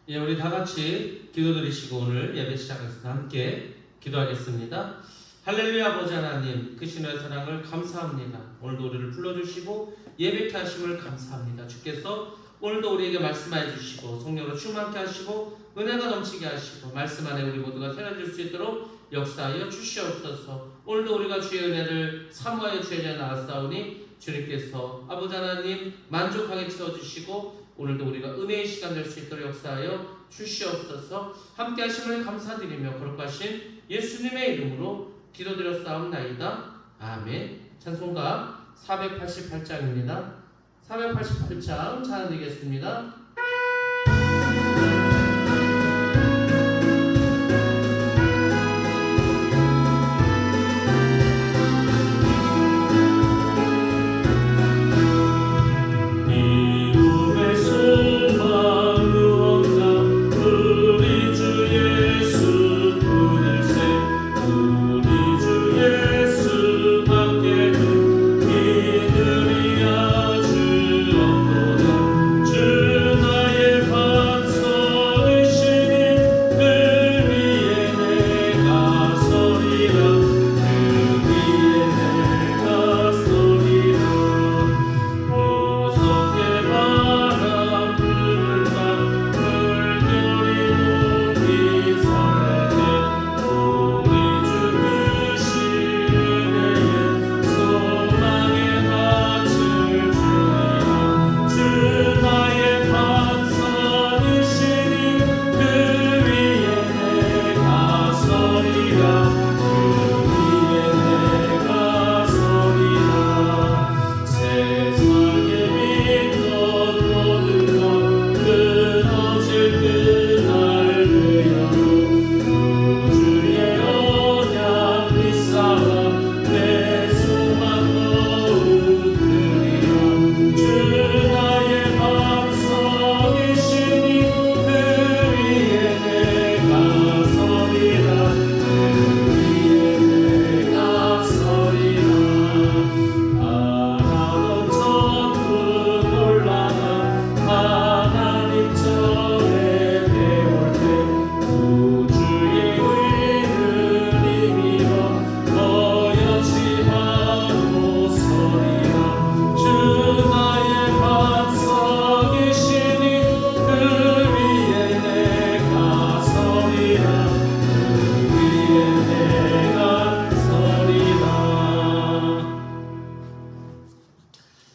예, 우리 다 같이 기도드리시고 오늘 예배 시작해서 함께 기도하겠습니다. 할렐루야 아버지 하나님, 그 신의 사랑을 감사합니다. 오늘도 우리를 불러주시고 예배케 하심을 감사합니다. 주께서 오늘도 우리에게 말씀하여 주시고 성령으로 충만케 하시고 은혜가 넘치게 하시고 말씀 안에 우리 모두가 새로워질 수 있도록 역사하여 주시옵소서. 오늘도 우리가 주의 은혜를 사모하여 주의 자리에 나왔사오니 주님께서 아버지 하나님 만족하게 채워주시고 오늘도 우리가 은혜의 시간 될 수 있도록 역사하여 주시옵소서. 함께 하심을 감사드리며 거룩 하신 예수님의 이름으로 기도드렸사옵나이다. 아멘. 찬송가 488장입니다. 488장 찬양드리겠습니다.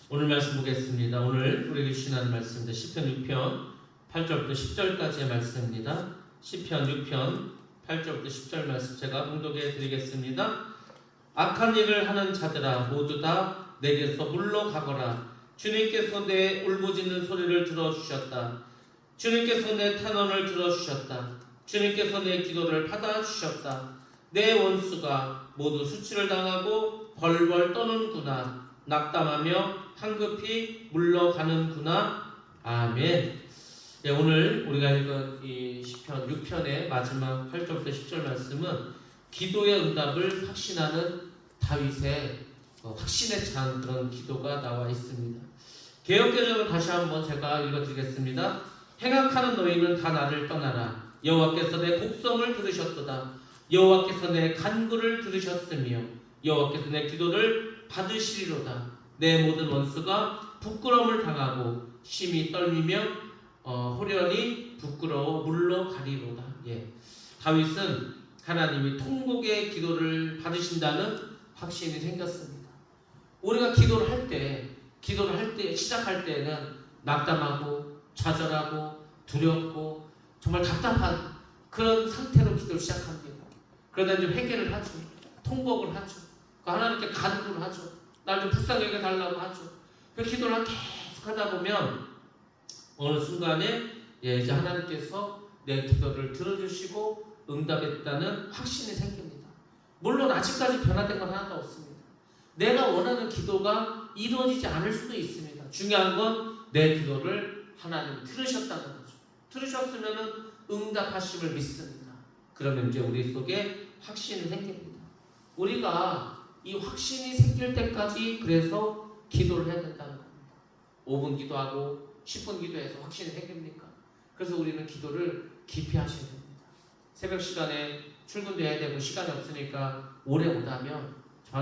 오늘 말씀 보겠습니다. 오늘 우리에게 주신 하나님 말씀입니다. 시편 6편 8절부터 10절까지의 말씀입니다. 시편 6편 8절부터 10절 말씀 제가 봉독해 드리겠습니다. 악한 일을 하는 자들아 모두 다 내게서 물러가거라. 주님께서 내 울부짖는 소리를 들어주셨다. 주님께서 내 탄원을 들어주셨다. 주님께서 내 기도를 받아주셨다. 내 원수가 모두 수치를 당하고 벌벌 떠는구나. 낙담하며 황급히 물러가는구나. 아멘. 예, 오늘 우리가 읽은 이 시편 6편의 마지막 8절부터 10절 말씀은 기도의 응답을 확신하는 다윗의 확신에 찬 그런 기도가 나와 있습니다. 개역개정을 다시 한번 제가 읽어드리겠습니다. 행악하는 너희는 다 나를 떠나라. 여호와께서 내 곡성을 들으셨도다. 여호와께서 내 간구를 들으셨으며 여호와께서 내 기도를 받으시리로다. 내 모든 원수가 부끄러움을 당하고 심히 떨미며 호련히 부끄러워 물러가리로다. 예. 다윗은 하나님이 통곡의 기도를 받으신다는 확신이 생겼습니다. 우리가 기도를 할 때 시작할 때는 낙담하고 좌절하고 두렵고 정말 답답한 그런 상태로 기도를 시작합니다. 그러다 이제 회개를 하죠. 통곡을 하죠. 하나님께 간구를 하죠. 날 좀 불쌍하게 여겨 달라고 하죠. 그 기도를 계속 하다 보면 어느 순간에 이제 하나님께서 내 기도를 들어주시고 응답했다는 확신이 생깁니다. 물론 아직까지 변화된 건 하나도 없습니다. 내가 원하는 기도가 이루어지지 않을 수도 있습니다. 중요한 건 내 기도를 하나님이 들으셨다는 거죠. 들으셨으면 응답하심을 믿습니다. 그러면 이제 우리 속에 확신이 생깁니다. 우리가 이 확신이 생길 때까지 그래서 기도를 해야 된다는 겁니다. 5분 기도하고 10분 기도해서 확신이 생깁니까? 그래서 우리는 기도를 깊이 하셔야 됩니다. 새벽 시간에 출근돼야 되고 시간이 없으니까 오래 못하면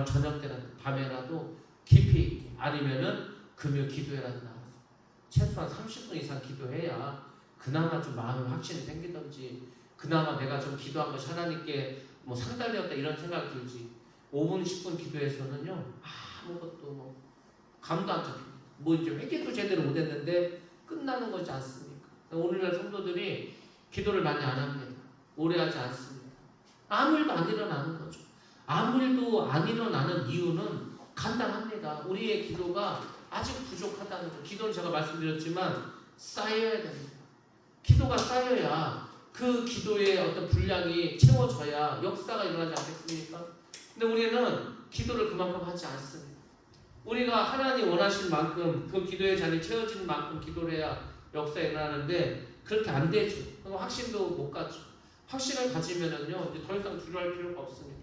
저녁 때라도 밤에라도 깊이, 아니면은 금요 기도회라도 나와서 최소한 30분 이상 기도해야 그나마 좀 마음에 확신이 생기던지, 그나마 내가 좀 기도한 것이 하나님께 뭐 상달되었다 이런 생각이 들지. 5분 10분 기도해서는요 아무것도 뭐 감도 안 잡힙니다. 뭐 이제 회개도 제대로 못했는데 끝나는 거지 않습니까? 오늘날 성도들이 기도를 많이 안 합니다. 오래 하지 않습니다. 아무 일도 안 일어나는 거죠. 아무 일도 안 일어나는 이유는 간단합니다. 우리의 기도가 아직 부족하다는 거. 기도는 제가 말씀드렸지만 쌓여야 됩니다. 기도가 쌓여야 그 기도의 어떤 분량이 채워져야 역사가 일어나지 않겠습니까? 근데 우리는 기도를 그만큼 하지 않습니다. 우리가 하나님 원하시는 만큼 그 기도의 잔이 채워지는 만큼 기도를 해야 역사가 일어나는데 그렇게 안 되죠. 그럼 확신도 못 갖죠. 확신을 가지면은요 이제 더 이상 두려워할 필요가 없습니다.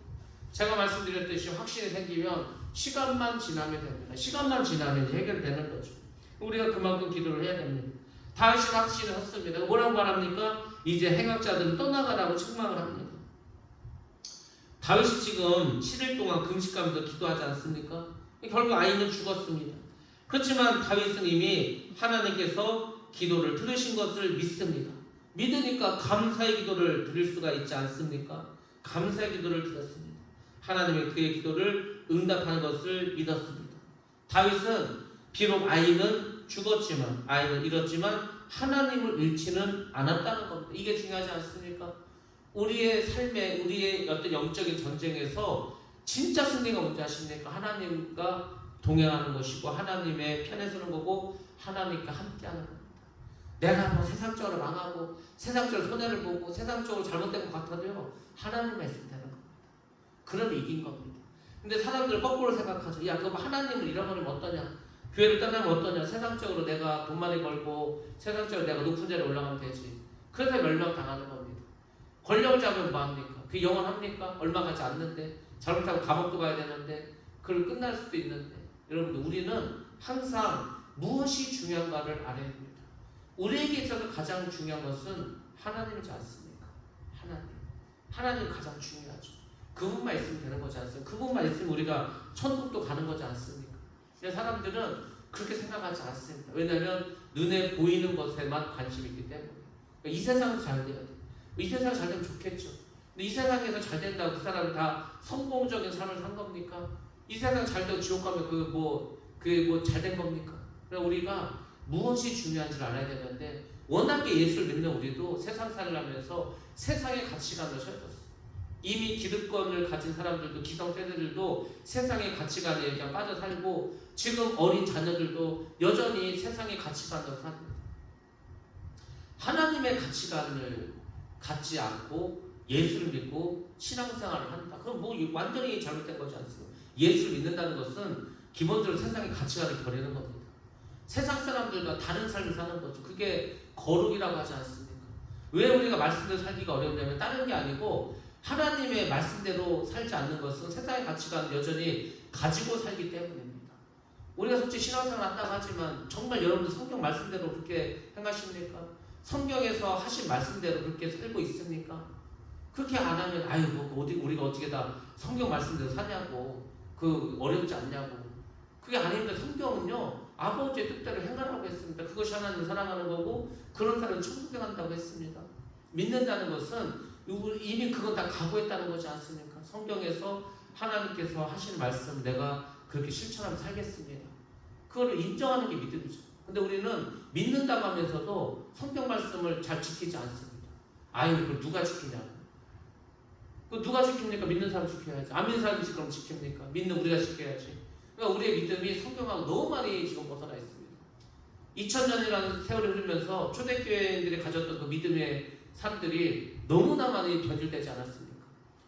제가 말씀드렸듯이 확신이 생기면 시간만 지나면 됩니다. 시간만 지나면 해결되는 거죠. 우리가 그만큼 기도를 해야 됩니다. 다윗은 확신을 했습니다. 뭐라고 말합니까? 이제 행악자들은 떠나가라고 책망을 합니다. 다윗이 지금 7일 동안 금식하면서 기도하지 않습니까? 결국 아이는 죽었습니다. 그렇지만 다윗은 이미 하나님께서 기도를 들으신 것을 믿습니다. 믿으니까 감사의 기도를 드릴 수가 있지 않습니까? 감사의 기도를 드렸습니다. 하나님이 그의 기도를 응답하는 것을 믿었습니다. 다윗은 비록 아이는 죽었지만, 아이는 잃었지만 하나님을 잃지는 않았다는 겁니다. 이게 중요하지 않습니까? 우리의 삶에, 우리의 어떤 영적인 전쟁에서 진짜 승리가 뭔지 아십니까? 하나님과 동행하는 것이고 하나님의 편에 서는 거고 하나님과 함께하는 겁니다. 내가 뭐 세상적으로 망하고 세상적으로 손해를 보고 세상적으로 잘못된 것 같아도요 하나님 말씀 되는 겁니다. 그럼 이긴 겁니다. 근데 사람들은 거꾸로 생각하죠. 야 그럼 하나님을 잃어버리면 어떠냐, 교회를 떠나면 어떠냐, 세상적으로 내가 돈 많이 벌고 세상적으로 내가 높은 자리에 올라가면 되지. 그래서 멸망당하는 겁니다. 권력을 잡으면 뭐합니까? 그게 영원합니까? 얼마 가지 않는데, 잘못하면 감옥도 가야 되는데, 그걸 끝날 수도 있는데. 여러분들 우리는 항상 무엇이 중요한가를 알아야 됩니다. 우리에게 있어서 가장 중요한 것은 하나님이지 않습니까? 하나님 가장 중요하죠. 그분만 있으면 되는 거지 않습니까? 그분만 있으면 우리가 천국도 가는 거지 않습니까? 근데 사람들은 그렇게 생각하지 않습니다. 왜냐하면 눈에 보이는 것에만 관심이 있기 때문에. 그러니까 이 세상은 잘 돼야 돼. 이 세상 잘 되면 좋겠죠. 근데 이 세상에서 잘 된다고 그 사람이 다 성공적인 삶을 산 겁니까? 이 세상 잘 되고 지옥 가면 그게 뭐 잘 된 겁니까? 그러니까 우리가 무엇이 중요한지를 알아야 되는데, 워낙에 예수를 믿는 우리도 세상 살려면서 세상의 가치관을 세웠어요. 이미 기득권을 가진 사람들도, 기성세대들도 세상의 가치관에 그냥 빠져 살고, 지금 어린 자녀들도 여전히 세상의 가치관으로 삽니다. 하나님의 가치관을 갖지 않고 예수를 믿고 신앙생활을 한다. 그럼 뭐 완전히 잘못된 거지 않습니까? 예수를 믿는다는 것은 기본적으로 세상의 가치관을 버리는 겁니다. 세상 사람들과 다른 삶을 사는 거죠. 그게 거룩이라고 하지 않습니까? 왜 우리가 말씀대로 살기가 어렵냐면 다른 게 아니고 하나님의 말씀대로 살지 않는 것은 세상의 가치관을 여전히 가지고 살기 때문입니다. 우리가 솔직히 신앙생활 한다고 하지만 정말 여러분들 성경 말씀대로 그렇게 행하십니까? 성경에서 하신 말씀대로 그렇게 살고 있습니까? 그렇게 안 하면 아유 뭐 우리가 어떻게 다 성경 말씀대로 사냐고, 그 어렵지 않냐고. 그게 아닌데 성경은요 아버지의 뜻대로 행하라고 했습니다. 그것이 하나님을 사랑하는 거고 그런 사람은 천국에 간다고 했습니다. 믿는다는 것은 이미 그건 다 각오했다는 거지 않습니까? 성경에서 하나님께서 하시는 말씀 내가 그렇게 실천하며 살겠습니다. 그거를 인정하는 게 믿음이죠. 근데 우리는 믿는다고 하면서도 성경 말씀을 잘 지키지 않습니다. 아유 그걸 누가 지키냐고. 그 누가 지킵니까? 믿는 사람 지켜야지. 안 믿는 사람이 그럼 지킵니까? 믿는 우리가 지켜야지. 그러니까 우리의 믿음이 성경하고 너무 많이 지금 벗어나 있습니다. 2000년이라는 세월이 흐르면서 초대교회인들이 가졌던 그 믿음의 삶들이 너무나 많이 변질되지 않았습니까?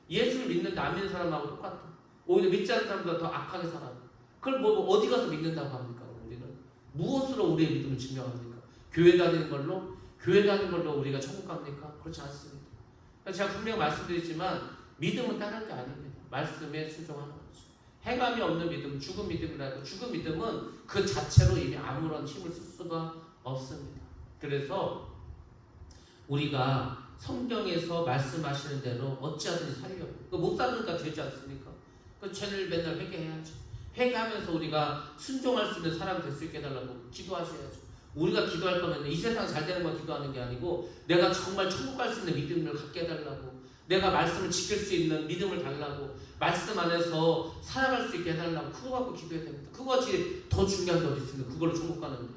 예수를 믿는데 안 믿는 사람하고 똑같아. 오히려 믿지 않는 사람보다 더 악하게 살아. 그걸 뭐 어디 가서 믿는다고 합니까? 우리는 무엇으로 우리의 믿음을 증명합니까? 교회 다니는 걸로? 교회 다니는 걸로 우리가 천국 갑니까? 그렇지 않습니다. 제가 분명히 말씀드리지만 믿음은 다른 게 아닙니다. 말씀에 순종하는 거죠. 행함이 없는 믿음, 죽은 믿음이라고. 죽은 믿음은 그 자체로 이미 아무런 힘을 쓸 수가 없습니다. 그래서 우리가 성경에서 말씀하시는 대로 어찌하든지 살려고. 못 살으니까 되지 않습니까? 그 죄를 맨날 회개해야지. 회개하면서 우리가 순종할 수 있는 사람 될 수 있게 해달라고 기도하셔야죠. 우리가 기도할 거면 이 세상 잘 되는 건 기도하는 게 아니고 내가 정말 천국 갈 수 있는 믿음을 갖게 해달라고, 내가 말씀을 지킬 수 있는 믿음을 달라고, 말씀 안에서 살아갈 수 있게 해달라고, 그거 갖고 기도해야 됩니다. 그거같이 더 중요한 게 어디 있습니까? 그걸로 천국 가는데.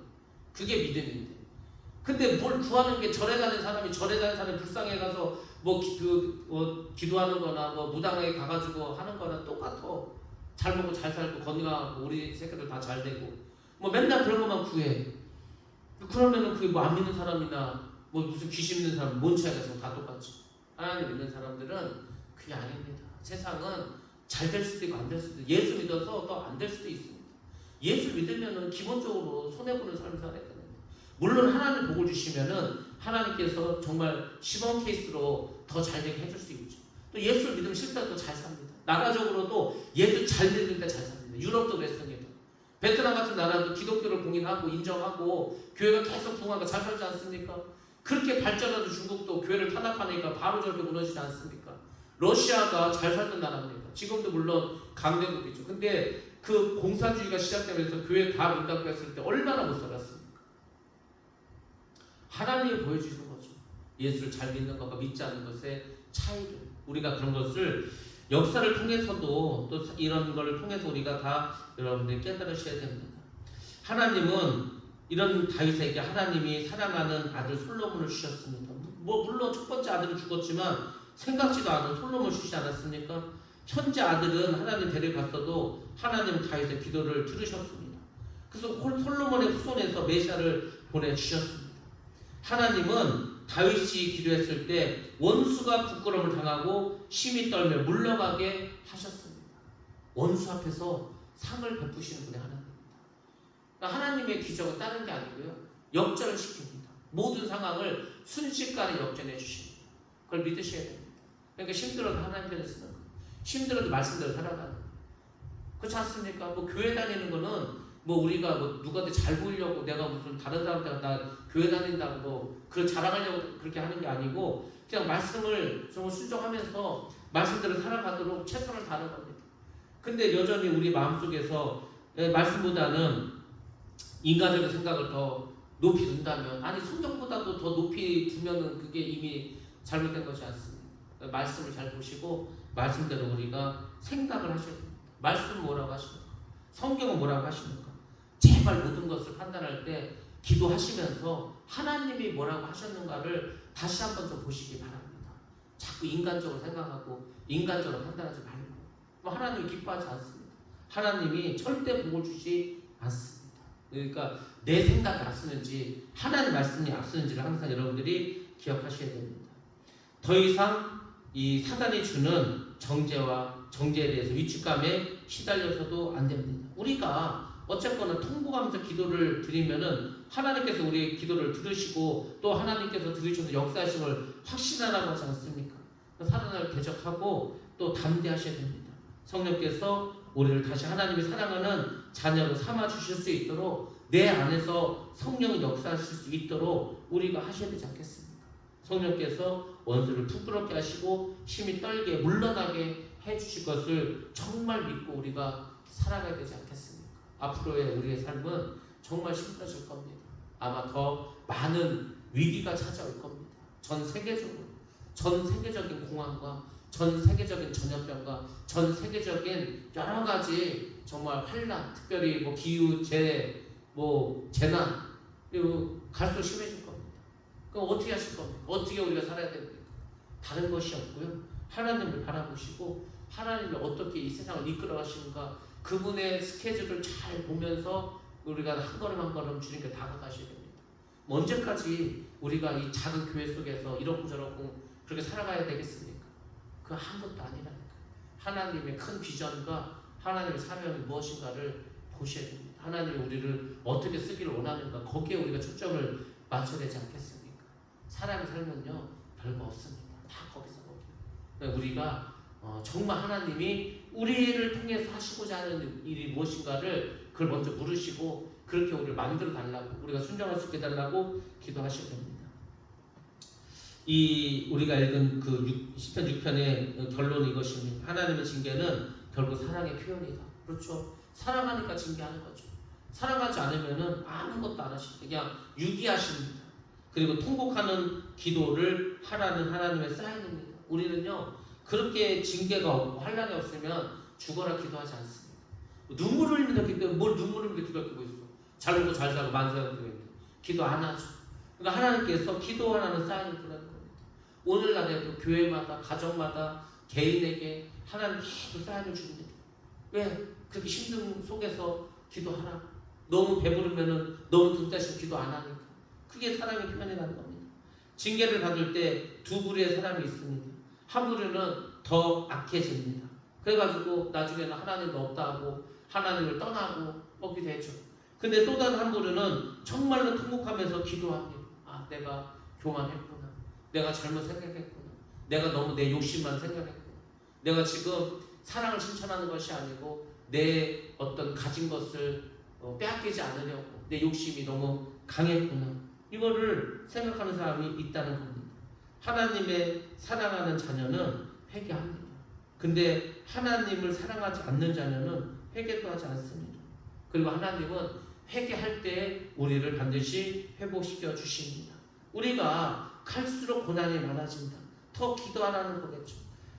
그게 믿음인데. 근데 뭘 구하는 게 절에 가는 사람이 불쌍해 가서 기도하는 거나 무당하게 가가지고 하는 거나 똑같아. 잘 먹고 잘 살고 건강하고 우리 새끼들 다 잘 되고 맨날 그런 것만 구해. 그러면은 그게 안 믿는 사람이나 무슨 귀신 믿는 사람 뭔 차이가 있어? 다 똑같지. 하나님 믿는 사람들은 그게 아닙니다. 세상은 잘 될 수도 있고 안 될 수도 있고, 예수 믿어서 또 안 될 수도 있습니다. 예수 믿으면은 기본적으로 손해보는 삶을 살아야 되는데, 물론 하나님 복을 주시면은 하나님께서 정말 시범 케이스로 더 잘 되게 해줄 수 있죠. 또 예수를 믿으면 실제로 더 잘 삽니다. 나라적으로도 예수 잘 믿을 때 잘 삽니다. 유럽도 그랬습니다. 베트남 같은 나라도 기독교를 공인하고 인정하고 교회가 계속 부흥하고 잘 살지 않습니까? 그렇게 발전하던 중국도 교회를 탄압하니까 바로 저렇게 무너지지 않습니까? 러시아가 잘 살던 나라입니다. 지금도 물론 강대국이죠. 근데 그 공산주의가 시작되면서 교회 다 문 닫고 했을 때 얼마나 못 살았습니까? 하나님이 보여주시는 거죠. 예수를 잘 믿는 것과 믿지 않는 것의 차이를. 우리가 그런 것을 역사를 통해서도 또 이런 걸 통해서 우리가 다 여러분들 깨달으셔야 됩니다. 하나님은 이런 다윗에게 하나님이 사랑하는 아들 솔로몬을 주셨습니다. 물론 첫 번째 아들은 죽었지만 생각지도 않은 솔로몬을 주시지 않았습니까? 현재 아들은 하나님 데려갔어도 하나님은 다윗의 기도를 들으셨습니다. 그래서 솔로몬의 후손에서 메시아를 보내주셨습니다. 하나님은 다윗이 기도했을 때 원수가 부끄러움을 당하고 심히 떨며 물러가게 하셨습니다. 원수 앞에서 상을 베푸시는 분이 하나님입니다. 그러니까 하나님의 기적은 다른 게 아니고요, 역전을 시킵니다. 모든 상황을 순식간에 역전해 주십니다. 그걸 믿으셔야 됩니다. 그러니까 힘들어도 하나님 편에 쓰는 거예요. 힘들어도 말씀대로 살아가는 거예요. 그렇지 않습니까? 교회 다니는 거는 우리가 누구한테 잘 보이려고 내가 무슨 다른 사람들 나 교회 다닌다고 그걸 자랑하려고 그렇게 하는 게 아니고, 그냥 말씀을 정말 순종하면서 말씀대로 살아가도록 최선을 다하는 겁니다. 근데 여전히 우리 마음속에서 말씀보다는 인간적인 생각을 더 높이 둔다면, 아니 성경보다도 더 높이 두면은 그게 이미 잘못된 것이 않습니다. 말씀을 잘 보시고 말씀대로 우리가 생각을 하셔야 됩니다. 말씀은 뭐라고 하십니까? 성경은 뭐라고 하십니까? 제발 모든 것을 판단할 때 기도하시면서 하나님이 뭐라고 하셨는가를 다시 한번 더 보시기 바랍니다. 자꾸 인간적으로 생각하고 인간적으로 판단하지 말고. 하나님이 기뻐하지 않습니다. 하나님이 절대 복을 주지 않습니다. 그러니까 내 생각이 앞서는지 하나님 말씀이 앞서는지를 항상 여러분들이 기억하셔야 됩니다. 더 이상 이 사단이 주는 정죄에 대해서 위축감에 시달려서도 안 됩니다. 우리가 어쨌거나 통곡하면서 기도를 드리면은 하나님께서 우리의 기도를 들으시고 또 하나님께서 들으셔서 역사하심을 확신하라고 하지 않습니까? 사단을 대적하고 또 담대하셔야 됩니다. 성령께서 우리를 다시 하나님이 사랑하는 자녀로 삼아 주실 수 있도록 내 안에서 성령이 역사하실 수 있도록 우리가 하셔야 되지 않겠습니까? 성령께서 원수를 부끄럽게 하시고 힘이 떨게 물러나게 해주실 것을 정말 믿고 우리가 살아가야 되지 않겠습니까? 앞으로의 우리의 삶은 정말 힘들어질 겁니다. 아마 더 많은 위기가 찾아올 겁니다. 전 세계적인 공황과 전 세계적인 전염병과 전 세계적인 여러 가지 정말 환란, 특별히 기후, 재해, 재난, 그리고 갈수록 심해질 겁니다. 그럼 어떻게 하실 겁니까? 어떻게 우리가 살아야 됩니까? 다른 것이 없고요, 하나님을 바라보시고 하나님이 어떻게 이 세상을 이끌어 가시는가, 그분의 스케줄을 잘 보면서 우리가 한 걸음 한 걸음 주님께 다가가셔야 됩니다. 언제까지 우리가 이 작은 교회 속에서 이렇고 저렇고 그렇게 살아가야 되겠습니까? 그거 아무것도 아니라니까요. 하나님의 큰 비전과 하나님의 사명이 무엇인가를 보셔야 됩니다. 하나님이 우리를 어떻게 쓰기를 원하는가, 거기에 우리가 초점을 맞춰야 되지 않겠습니까? 사람의 삶은요, 별거 없습니다. 다 거기서 거기. 우리가 정말 하나님이 우리를 통해서 하시고자 하는 일이 무엇인가를 그걸 먼저 물으시고 그렇게 우리를 만들어 달라고, 우리가 순종할 수 있게 달라고 기도하셔야 됩니다. 이 우리가 읽은 그 시편 6편의 결론이 이것입니다. 하나님의 징계는 결국 사랑의 표현이다. 그렇죠? 사랑하니까 징계하는 거죠. 사랑하지 않으면은 아무것도 안 하십니다. 그냥 유기하십니다. 그리고 통곡하는 기도를 하라는 하나님의 사인입니다. 우리는요 그렇게 징계가 없고 환난이 없으면 죽어라 기도하지 않습니다. 눈물을 흘리면서 기도해. 뭘 눈물을 흘리면서 기도할 거 있어. 잘 먹고 잘 살고 만세하고 있는데 기도 안 하죠. 그러니까 하나님께서 기도하라는 사인을 보내는 겁니다. 오늘날에도 교회마다 가정마다 개인에게 하나님 계속 사인을 줍니다. 왜? 그렇게 힘든 속에서 기도하라. 너무 배부르면은 너무 등따시면 기도 안 하니까. 그게 사랑의 표현이라는 겁니다. 징계를 받을 때 두 부류의 사람이 있습니다. 한 부류는 더 악해집니다. 그래가지고 나중에는 하나님도 없다 하고 하나님을 떠나고 먹게 되죠. 근데 또 다른 한 부류는 정말로 통곡하면서 기도합니다. 아, 내가 교만했구나. 내가 잘못 생각했구나. 내가 너무 내 욕심만 생각했구나. 내가 지금 사랑을 실천하는 것이 아니고 내 어떤 가진 것을 빼앗기지 않으려고 내 욕심이 너무 강했구나. 이거를 생각하는 사람이 있다는 겁니다. 하나님의 사랑하는 자녀는 회개합니다. 근데 하나님을 사랑하지 않는 자녀는 회개도 하지 않습니다. 그리고 하나님은 회개할 때 우리를 반드시 회복시켜 주십니다. 우리가 갈수록 고난이 많아진다. 더 기도하라는 거겠죠.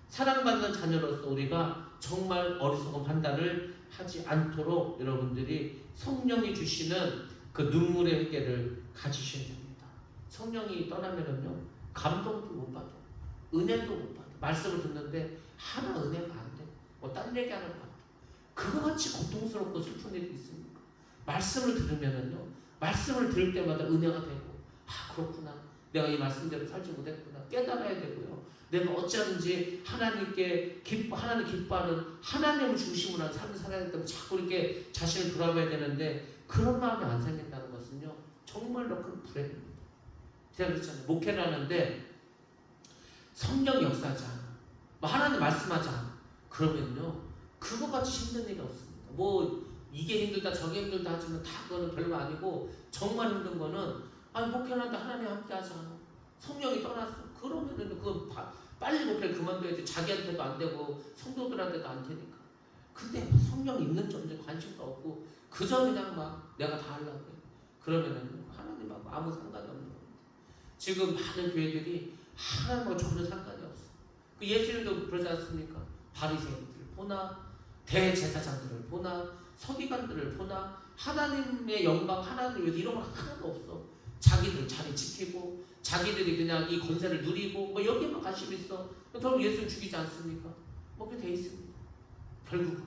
사랑받는 자녀로서 우리가 정말 어리석은 판단을 하지 않도록 여러분들이 성령이 주시는 그 눈물의 회개를 가지셔야 됩니다. 성령이 떠나면은요 감동도 못 받아, 은혜도 못 받아. 말씀을 듣는데 하나 은혜가 안 돼. 뭐 딴 얘기하는 것 같아. 그거 같이 고통스럽고 슬픈 일이 있습니까? 말씀을 들으면은요 말씀을 들을 때마다 은혜가 되고 아 그렇구나. 내가 이 말씀대로 살지 못했구나. 깨달아야 되고요. 내가 어찌하든지 하나님께 하나님 기뻐하는 하나님을 중심으로 한 삶을 살아야 되기 때문에 자꾸 이렇게 자신을 돌아봐야 되는데 그런 마음이 안 생긴다는 것은요 정말로 큰 불행입니다. 제가 그랬잖아요. 목회를 하는데 성령 역사하지 않아. 뭐 하나님 말씀하지 않아. 그러면요 그거같이 힘든 일이 없습니다. 뭐 이게 힘들다 저게 힘들다 하지만 다 그거는 별거 아니고 정말 힘든 거는 아니 목회를 하는데 하나님 함께 하지 않아. 성령이 떠났어. 그러면은 그 빨리 목회를 그만둬야지. 자기한테도 안 되고 성도들한테도 안 되니까. 근데 성령 있는 점에 관심도 없고 그저 그냥 막 내가 다 하려고 해. 그러면은 하나님하고 아무 상관이 없는 겁니다. 지금 많은 교회들이 하나님하고 전혀 상관이 없어. 그 예수님도 그러지 않습니까? 바리새인들을 보나 대제사장들을 보나 서기관들을 보나 하나님의 영광 하나님을 위해서 이런 건 하나도 없어. 자기들 자리 지키고 자기들이 그냥 이 권세를 누리고 뭐 여기에만 관심 있어. 결국 예수를 죽이지 않습니까? 뭐 그렇게 돼 있습니다. 결국은.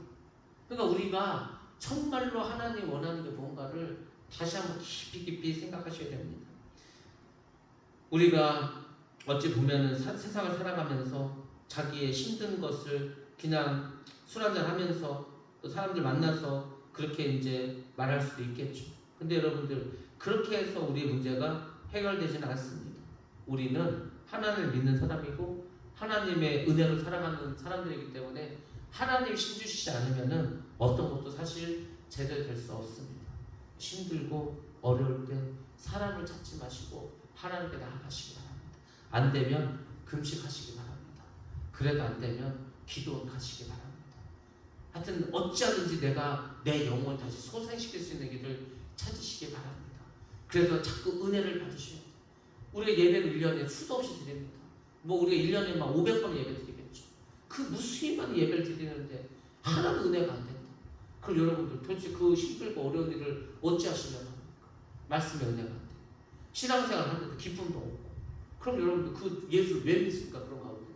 그러니까 우리가 정말로 하나님 원하는 게 뭔가를 다시 한번 깊이 생각하셔야 됩니다. 우리가 어찌 보면은 세상을 살아가면서 자기의 힘든 것을 그냥 술 한잔 하면서 또 사람들 만나서 그렇게 이제 말할 수도 있겠죠. 근데 여러분들 그렇게 해서 우리의 문제가 해결되지는 않습니다. 우리는 하나님을 믿는 사람이고 하나님의 은혜로 살아가는 사람들이기 때문에 하나님이 힘주시지 않으면은 어떤 것도 사실 제대로 될 수 없습니다. 힘들고 어려울 때 사람을 찾지 마시고 하나님께 나아가시기 바랍니다. 안 되면 금식하시기 바랍니다. 그래도 안 되면 기도하시기 바랍니다. 하여튼 어찌하든지 내가 내 영혼을 다시 소생시킬 수 있는 길을 찾으시기 바랍니다. 그래서 자꾸 은혜를 받으셔야 돼요. 우리가 예배를 1년에 수도 없이 드립니다. 뭐 우리가 1년에 막 500번 예배 드리겠죠. 그 무수히 많은 예배를 드리는데 하나도 은혜가 안 된다. 그럼 여러분들 도대체 그 힘들고 어려운 일을 어찌하시려고 합니까? 말씀의 은혜가 안 돼요. 신앙생활 하는데도 기쁨도 없고. 그럼 여러분들 그 예수를 왜 믿습니까? 그런 가운데서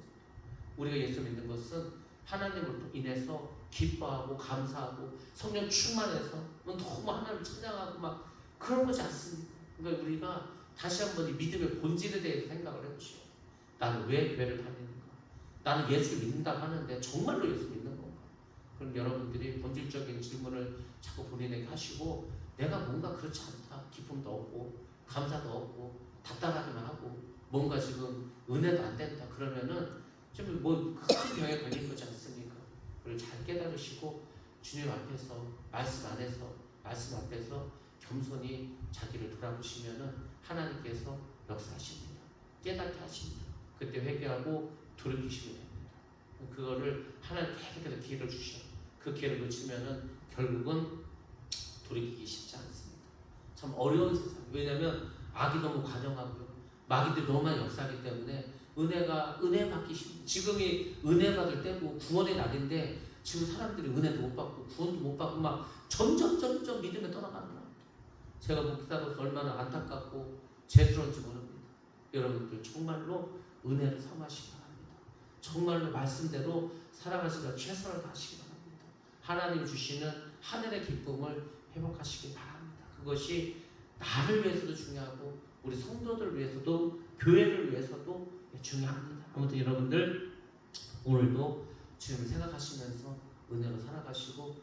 우리가 예수 믿는 것은 하나님을 인해서 기뻐하고 감사하고 성령 충만해서 너무 하나님을 찬양하고 막 그런 거지 않습니까? 그러니까 우리가 다시 한번 이 믿음의 본질에 대해서 생각을 해보시오. 나는 왜 교회를 다니는가? 나는 예수를 믿는다고 하는데 정말로 예수 믿는 건가? 그럼 여러분들이 본질적인 질문을 자꾸 본인에게 하시고 내가 뭔가 그렇지 않다. 기쁨도 없고 감사도 없고 답답하기만 하고 뭔가 지금 은혜도 안 된다. 그러면은 좀 뭐 큰 병에 걸린 거지 않습니까? 그걸 잘 깨달으시고 주님 앞에서 말씀 앞에서 겸손히 자기를 돌아보시면은 하나님께서 역사하십니다. 깨닫게 하십니다. 그때 회개하고 돌이키시게 됩니다. 그거를 하나님 계속해서 기회를 주셔. 그 기회를 놓치면은 결국은 돌이키기 쉽지 않습니다. 참 어려운 세상. 왜냐하면 악이 너무 관영하고요. 마귀들이 너무 많이 역사하기 때문에 은혜 받기 쉽. 지금이 은혜 받을 때고 구원의 날인데 지금 사람들이 은혜도 못 받고 구원도 못 받고 막 점점 믿음에 떠나가는 겁니다. 제가 목사로서 얼마나 안타깝고 죄스러운지 모릅니다. 여러분들 정말로 은혜를 삼으시기 바랍니다. 정말로 말씀대로 살아가시려 최선을 다하시기 바랍니다. 하나님 주시는 하늘의 기쁨을 회복하시기 바랍니다. 그것이 나를 위해서도 중요하고 우리 성도들을 위해서도 교회를 위해서도 중요합니다. 아무튼 여러분들 오늘도 주님을 생각하시면서 은혜로 살아가시고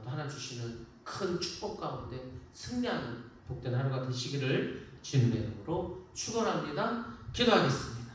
또 하나 주시는 큰 축복 가운데 승리하는 복된 하루가 되시기를 주님의 이름으로 축원합니다. 기도하겠습니다.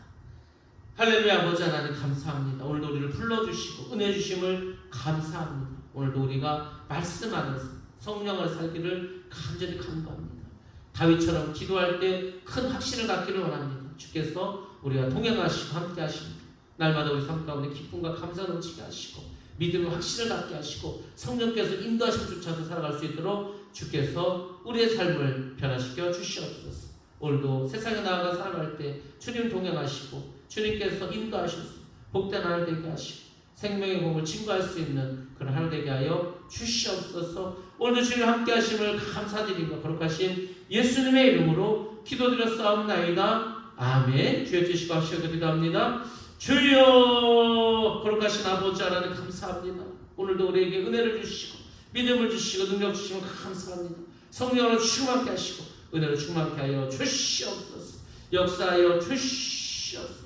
할렐루야. 아버지 하나님 감사합니다. 오늘도 우리를 불러주시고 은혜 주심을 감사합니다. 오늘도 우리가 말씀 안에서 성령을 살기를 간절히 간구합니다. 다윗처럼 기도할 때 큰 확신을 갖기를 원합니다. 주께서 우리가 동행하시고 함께 하십니다. 날마다 우리 삶 가운데 기쁨과 감사 넘치게 하시고 믿음의 확신을 갖게 하시고 성령께서 인도하심 쫓아서 살아갈 수 있도록 주께서 우리의 삶을 변화시켜 주시옵소서. 오늘도 세상에 나아가 살아갈 때 주님 동행하시고 주님께서 인도하셔서 복된 하루 되게 하시고 생명의 공을 증거할 수 있는 그런 하루 되게 하여 주시옵소서. 오늘도 주님 함께 하심을 감사드리며 거룩하신 예수님의 이름으로 기도드렸사옵나이다. 아멘. 주여 주시고 하시옵소서. 기도합니다. 주여 거룩하신 아버지 하나님 감사합니다. 오늘도 우리에게 은혜를 주시고 믿음을 주시고 능력 주시면 감사합니다. 성령으로 충만케 하시고 은혜로 충만케 하여 주시옵소서. 역사하여 주시옵소서.